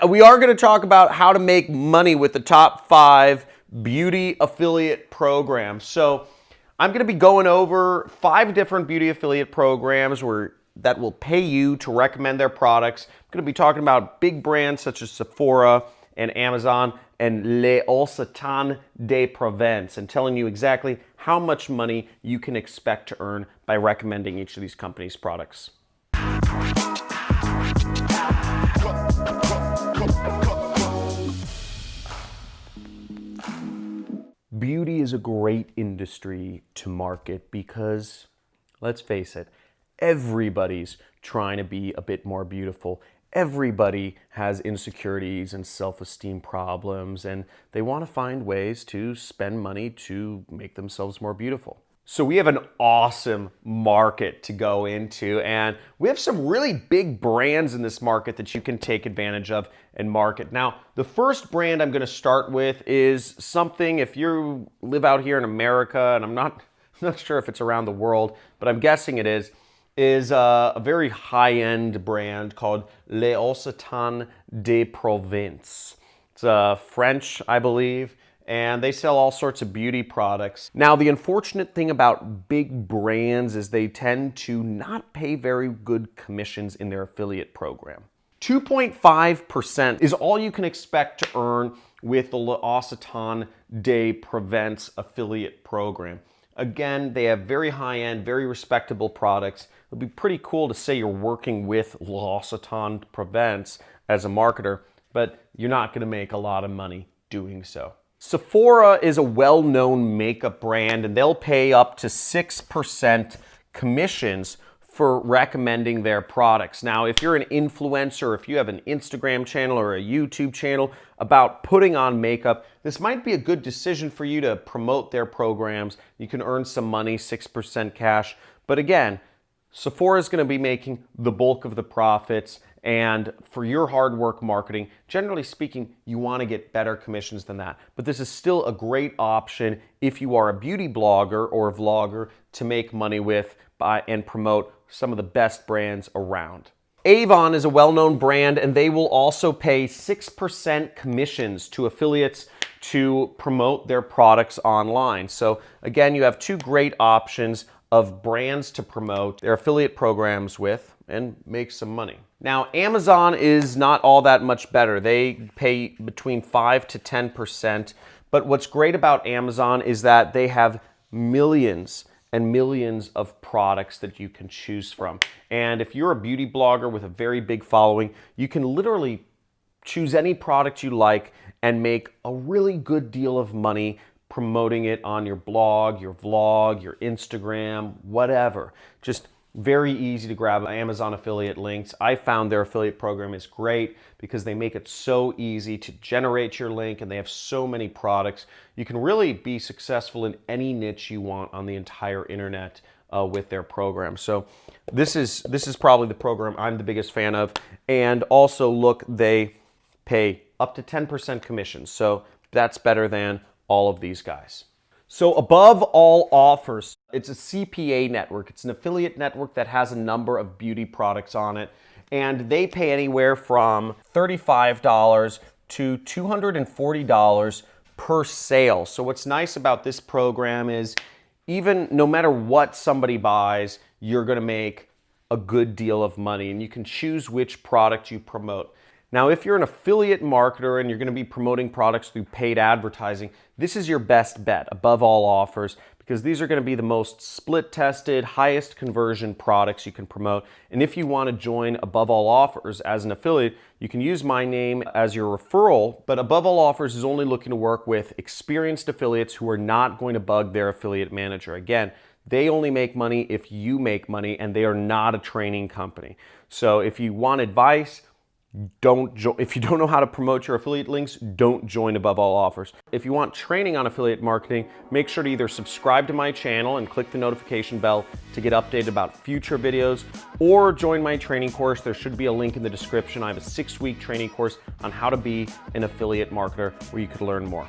we are going to talk about how to make money with the top 5 beauty affiliate programs. So I'm going to be going over 5 different beauty affiliate programs that will pay you to recommend their products. I'm going to be talking about big brands such as Sephora and Amazon and L'Occitane de Provence, and telling you exactly how much money you can expect to earn by recommending each of these companies' products. Beauty is a great industry to market because, let's face it, everybody's trying to be a bit more beautiful. Everybody has insecurities and self-esteem problems, and they want to find ways to spend money to make themselves more beautiful. So we have an awesome market to go into, and we have some really big brands in this market that you can take advantage of and market. Now, the first brand I'm going to start with is something, if you live out here in America, and I'm not sure if it's around the world, but I'm guessing it is a very high-end brand called L'Occitane de Provence. It's French, I believe, and they sell all sorts of beauty products. Now, the unfortunate thing about big brands is they tend to not pay very good commissions in their affiliate program. 2.5% is all you can expect to earn with the L'Occitane de Provence affiliate program. Again, they have very high-end, very respectable products. It'll be pretty cool to say you're working with L'Occitane de Provence as a marketer, but you're not going to make a lot of money doing so. Sephora is a well-known makeup brand, and they'll pay up to 6% commissions for recommending their products. Now, if you're an influencer, if you have an Instagram channel or a YouTube channel about putting on makeup, this might be a good decision for you to promote their programs. You can earn some money, 6% cash. But again, Sephora is going to be making the bulk of the profits, and for your hard work marketing, generally speaking, you want to get better commissions than that. But this is still a great option if you are a beauty blogger or a vlogger to make money with and promote some of the best brands around. Avon is a well-known brand, and they will also pay 6% commissions to affiliates to promote their products online. So again, you have 2 great options of brands to promote their affiliate programs with and make some money. Now, Amazon is not all that much better. They pay between 5 to 10%, but what's great about Amazon is that they have millions and millions of products that you can choose from. And if you're a beauty blogger with a very big following, you can literally choose any product you like and make a really good deal of money promoting it on your blog, your vlog, your Instagram, whatever. Just very easy to grab Amazon affiliate links. I found their affiliate program is great because they make it so easy to generate your link, and they have so many products. You can really be successful in any niche you want on the entire internet with their program. So this is probably the program I'm the biggest fan of. And also, look, they pay up to 10% commission. So that's better than all of these guys. So Above All Offers, it's a CPA network. It's an affiliate network that has a number of beauty products on it, and they pay anywhere from $35 to $240 per sale. So what's nice about this program is even no matter what somebody buys, you're going to make a good deal of money, and you can choose which product you promote. Now, if you're an affiliate marketer and you're going to be promoting products through paid advertising, this is your best bet, Above All Offers, because these are going to be the most split-tested, highest conversion products you can promote. And if you want to join Above All Offers as an affiliate, you can use my name as your referral, but Above All Offers is only looking to work with experienced affiliates who are not going to bug their affiliate manager. Again, they only make money if you make money, and they are not a training company. So if you want advice, if you don't know how to promote your affiliate links, don't join Above All Offers. If you want training on affiliate marketing, make sure to either subscribe to my channel and click the notification bell to get updated about future videos, or join my training course. There should be a link in the description. I have a 6-week training course on how to be an affiliate marketer where you could learn more.